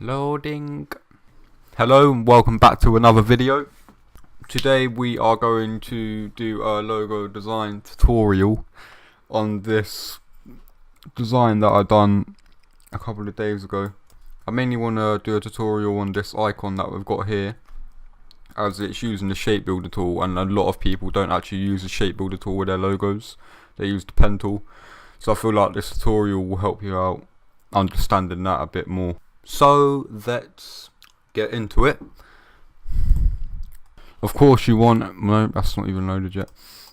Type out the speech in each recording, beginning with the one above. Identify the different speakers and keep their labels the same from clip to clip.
Speaker 1: Loading. Hello and welcome back to another video. Today we are going to do a logo design tutorial on this design that I done a couple of days ago. I mainly want to do a tutorial on this icon that we've got here, as it's using the shape builder tool, and a lot of people don't actually use the shape builder tool with their logos. They use the pen tool. So I feel like this tutorial will help you out understanding that a bit more. So let's get into it. Of course you want, no, that's not even loaded yet.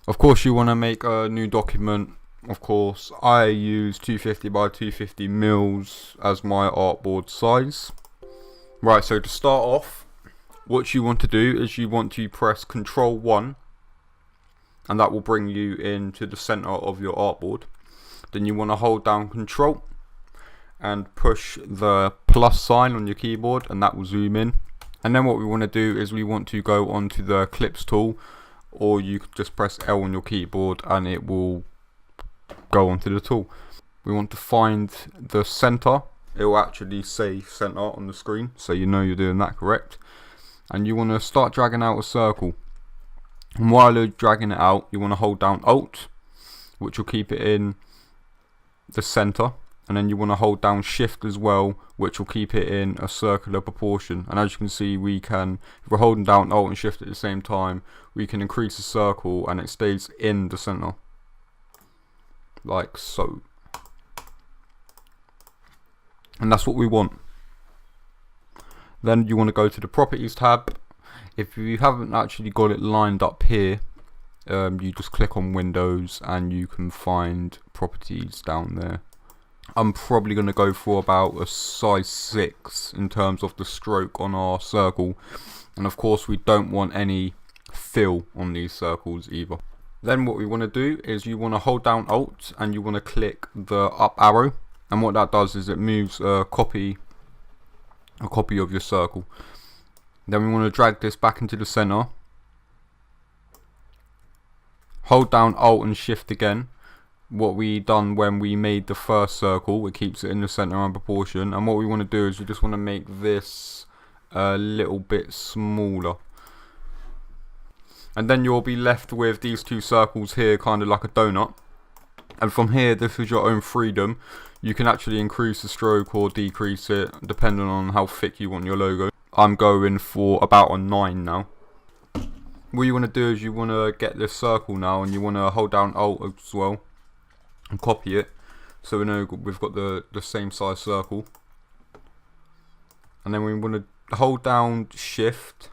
Speaker 1: Of course you want to make a new document. Of course I use 250 by 250 mils as my artboard size. Right, so to start off, what you want to do is you want to press Ctrl 1, and that will bring you into the center of your artboard. Then you want to hold down Ctrl and push the plus sign on your keyboard, and that will zoom in. And then what we want to do is we want to go onto the clips tool, or you could just press L on your keyboard and it will go onto the tool. We want to find the center. It will actually say center on the screen, so you know you're doing that correct. And you want to start dragging out a circle, and while you're dragging it out you want to hold down Alt, which will keep it in the center. And then you want to hold down Shift as well, which will keep it in a circular proportion. And as you can see, we can, if we're holding down Alt and Shift at the same time, we can increase the circle and it stays in the center, like so. And that's what we want. Then you want to go to the Properties tab. If you haven't actually got it lined up here, you just click on Windows and you can find Properties down there. I'm probably going to go for about a size 6 in terms of the stroke on our circle, and of course we don't want any fill on these circles either. Then what we want to do is you want to hold down Alt and you want to click the up arrow, and what that does is it moves a copy of your circle. Then we want to drag this back into the center, hold down Alt and Shift again. What we done when we made the first circle, it keeps it in the center and proportion. And what we want to do is we just want to make this a little bit smaller, and then you'll be left with these two circles here, kind of like a donut. And from here, this is your own freedom. You can actually increase the stroke or decrease it depending on how thick you want your logo. I'm going for about a 9 now. What you want to do is you want to get this circle now, and you want to hold down Alt as well and copy it, so we know we've got the same size circle. And then we want to hold down Shift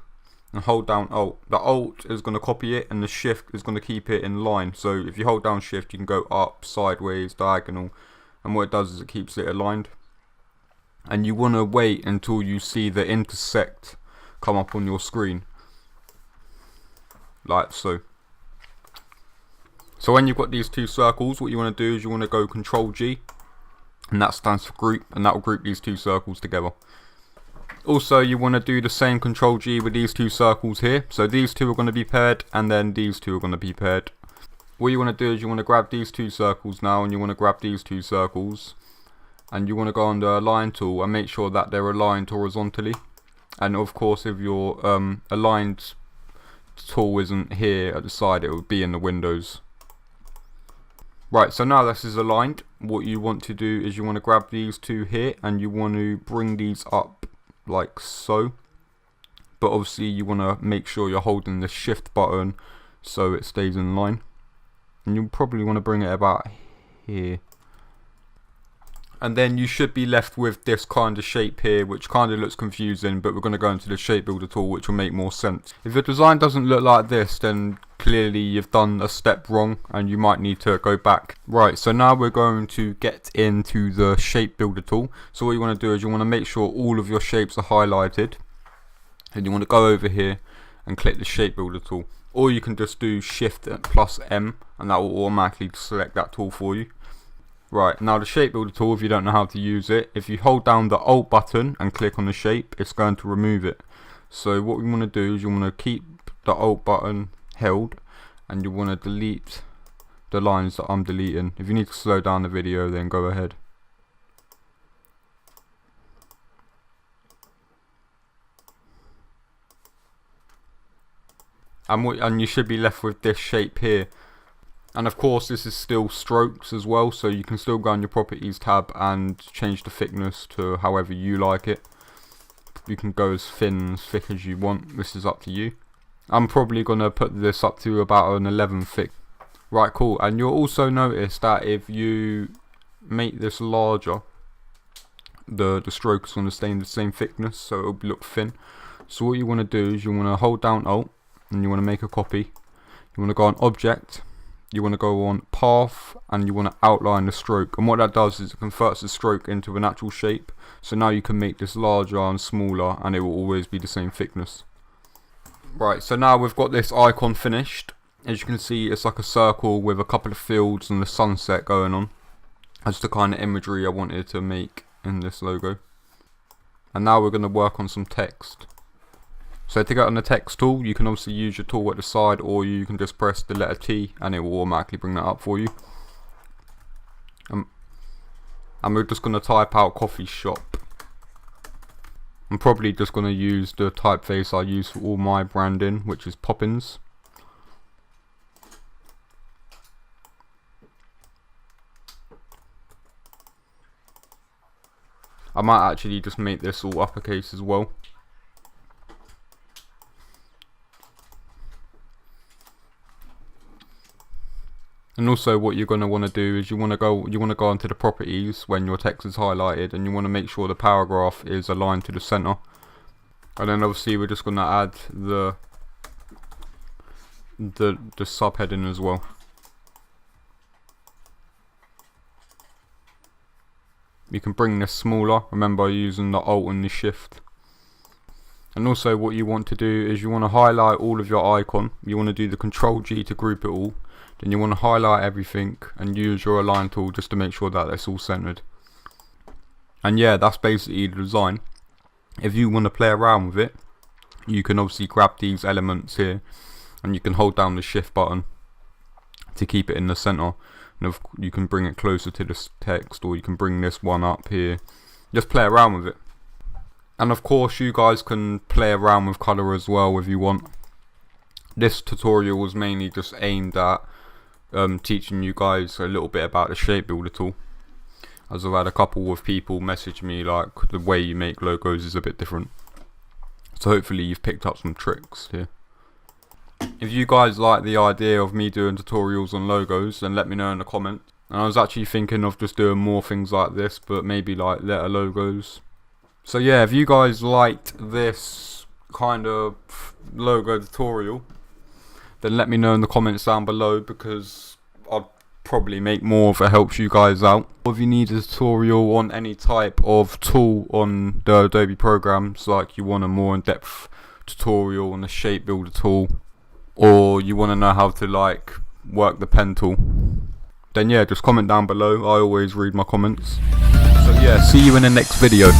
Speaker 1: and hold down Alt. The Alt is going to copy it and the Shift is going to keep it in line. So if you hold down Shift, you can go up, sideways, diagonal, and what it does is it keeps it aligned. And you want to wait until you see the intersect come up on your screen, like so. So when you've got these two circles, what you want to do is you want to go Ctrl G, and that stands for group, and that will group these two circles together. Also, you want to do the same Ctrl G with these two circles here. So these two are going to be paired, and then these two are going to be paired. What you want to do is you want to grab these two circles now, and you want to grab these two circles, and you want to go on the Align tool and make sure that they're aligned horizontally. And of course, if your aligned tool isn't here at the side, it would be in the windows. Right, so now this is aligned. What you want to do is you want to grab these two here and you want to bring these up like so. But obviously you want to make sure you're holding the Shift button so it stays in line. And you probably want to bring it about here. And then you should be left with this kind of shape here, which kind of looks confusing, but we're going to go into the shape builder tool, which will make more sense. If your design doesn't look like this, then clearly you've done a step wrong and you might need to go back. Right, so now we're going to get into the shape builder tool. So what you want to do is you want to make sure all of your shapes are highlighted, and you want to go over here and click the shape builder tool. Or you can just do Shift plus M and that will automatically select that tool for you. Right, now the shape builder tool, if you don't know how to use it, if you hold down the Alt button and click on the shape, it's going to remove it. So what we want to do is you want to keep the Alt button held, and you want to delete the lines that I'm deleting. If you need to slow down the video, then go ahead. and you should be left with this shape here. And of course this is still strokes as well, so you can still go on your properties tab and change the thickness to however you like it. You can go as thin and as thick as you want, this is up to you. I'm probably going to put this up to about an 11 thick. Right, cool. And you'll also notice that if you make this larger, the stroke is going to stay in the same thickness, so it'll look thin. So what you want to do is you want to hold down Alt and you want to make a copy. You want to go on Object, you want to go on Path, and you want to outline the stroke. And what that does is it converts the stroke into an actual shape. So now you can make this larger and smaller and it will always be the same thickness. Right, so now we've got this icon finished. As you can see, it's like a circle with a couple of fields and the sunset going on. That's the kind of imagery I wanted to make in this logo. And now we're going to work on some text. So to get on the text tool, you can obviously use your tool at the side, or you can just press the letter T and it will automatically bring that up for you. And we're just going to type out coffee shop. I'm probably just going to use the typeface I use for all my branding, which is Poppins. I might actually just make this all uppercase as well. And also what you're going to want to do is you want to go onto the properties when your text is highlighted, and you want to make sure the paragraph is aligned to the center. And then obviously we're just going to add the subheading as well. You can bring this smaller, remember using the Alt and the Shift. And also what you want to do is you want to highlight all of your icon. You want to do the Control G to group it all. Then you want to highlight everything and use your align tool just to make sure that it's all centered. And yeah, that's basically the design. If you want to play around with it, you can obviously grab these elements here and you can hold down the Shift button to keep it in the center. And you can bring it closer to this text, or you can bring this one up here. Just play around with it. And of course you guys can play around with color as well if you want. This tutorial was mainly just aimed at teaching you guys a little bit about the shape builder tool, as I've had a couple of people message me like the way you make logos is a bit different. So hopefully you've picked up some tricks here. If you guys like the idea of me doing tutorials on logos, then let me know in the comments. And I was actually thinking of just doing more things like this, but maybe like letter logos. So yeah, if you guys liked this kind of logo tutorial, then let me know in the comments down below, because I'll probably make more if it helps you guys out. Or if you need a tutorial on any type of tool on the Adobe programs, like you want a more in-depth tutorial on the shape builder tool, or you want to know how to like work the pen tool, then yeah, just comment down below. I always read my comments. So yeah, see you in the next video.